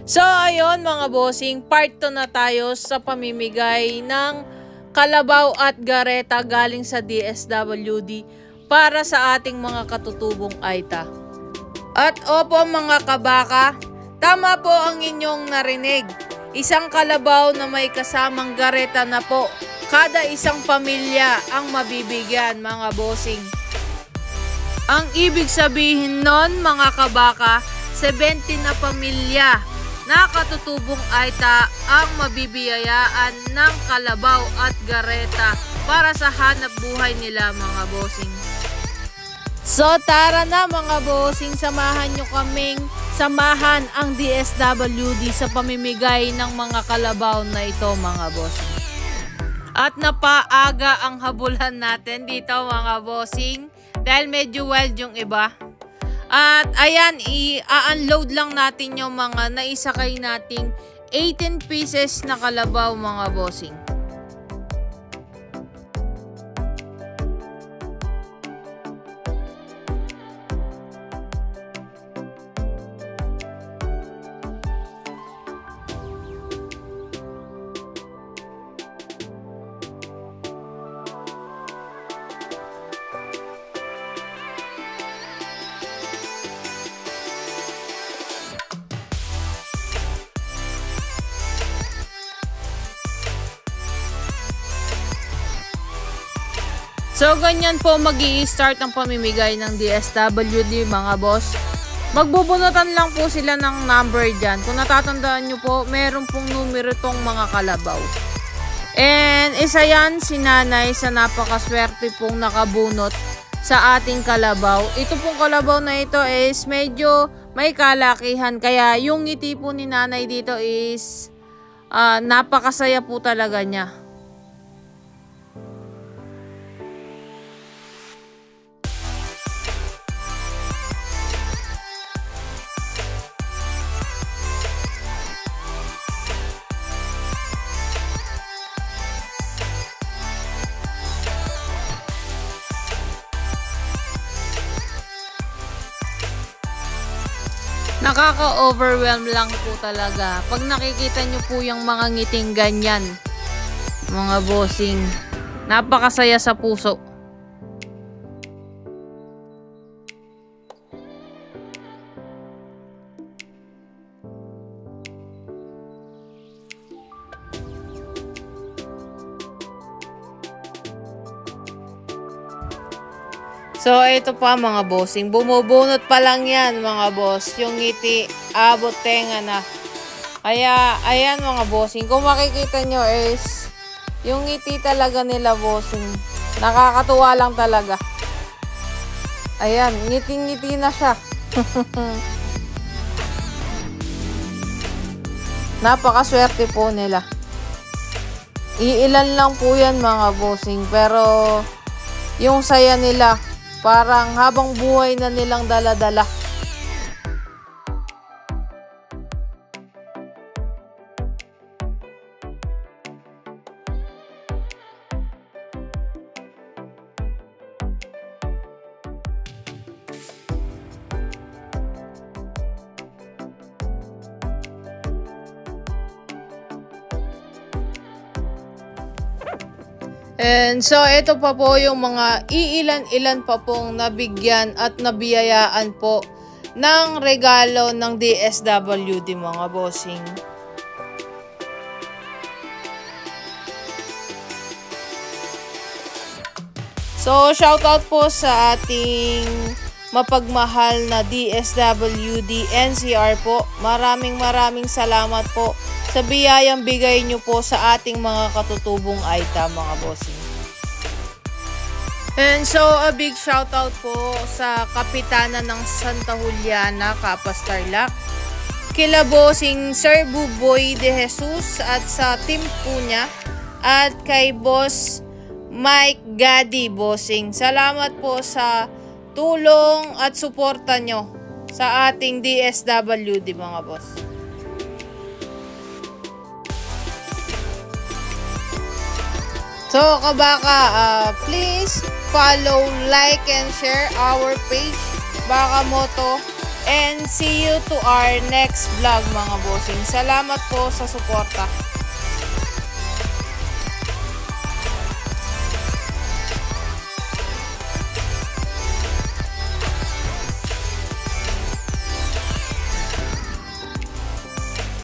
So ayun mga bossing, part 2 na tayo sa pamimigay ng kalabaw at gareta galing sa DSWD para sa ating mga katutubong Aita. At opo mga kabaka, tama po ang inyong narinig. Isang kalabaw na may kasamang gareta na po. Kada isang pamilya ang mabibigyan mga bossing. Ang ibig sabihin nun mga kabaka, 70 na pamilya na katutubong Aita ang mabibiyayaan ng kalabaw at gareta para sa hanap buhay nila mga bossing. So tara na mga bossing, samahan nyo kaming samahan ang DSWD sa pamimigay ng mga kalabaw na ito mga bossing. At napaaga ang habulan natin dito mga bossing dahil medyo wild yung iba. At ayan, i-unload lang natin yung mga naisakay nating 18 pieces na kalabaw mga bossing. So ganyan po mag-i-start ang pamimigay ng DSWD mga boss. Magbubunutan lang po sila ng number dyan. Kung natatandaan nyo po, meron pong numero tong mga kalabaw. And isa yan si nanay sa napakaswerte pong nakabunot sa ating kalabaw. Ito pong kalabaw na ito is medyo may kalakihan. Kaya yung ngiti po ni nanay dito is napakasaya po talaga niya. Nakaka-overwhelm lang po talaga pag nakikita nyo po yung mga ngiting ganyan mga bossing. Napakasaya sa puso. So, ito pa mga bossing. Bumubunot pa lang yan mga boss. Yung ngiti, abot tenga na. Kaya, ayan mga bossing. Kung makikita nyo is, yung ngiti talaga nila bossing. Nakakatuwa lang talaga. Ayan, ngiti-ngiti na siya. Napakaswerte po nila. Iilan lang po yan mga bossing. Pero, yung saya nila, parang habang buhay na nilang dala-dala. And so, ito pa po yung mga iilan-ilan pa pong nabigyan at nabiyayaan po ng regalo ng DSWD mga bossing. So, shoutout po sa ating mapagmahal na DSWD NCR po. Maraming salamat po sa biyayang bigay nyo po sa ating mga katutubong Aita mga bossing. And so, a big shoutout po sa Kapitana ng Santa Juliana, Kapas Tarlac, kila bossing Sir Buboy de Jesus at sa team po niya, at kay Boss Mike Gadi bossing. Salamat po sa tulong at suporta nyo sa ating DSWD mga boss. So kabaka, please follow, like, and share our page Baka Moto And see you to our next vlog mga bossing. Salamat po sa suporta.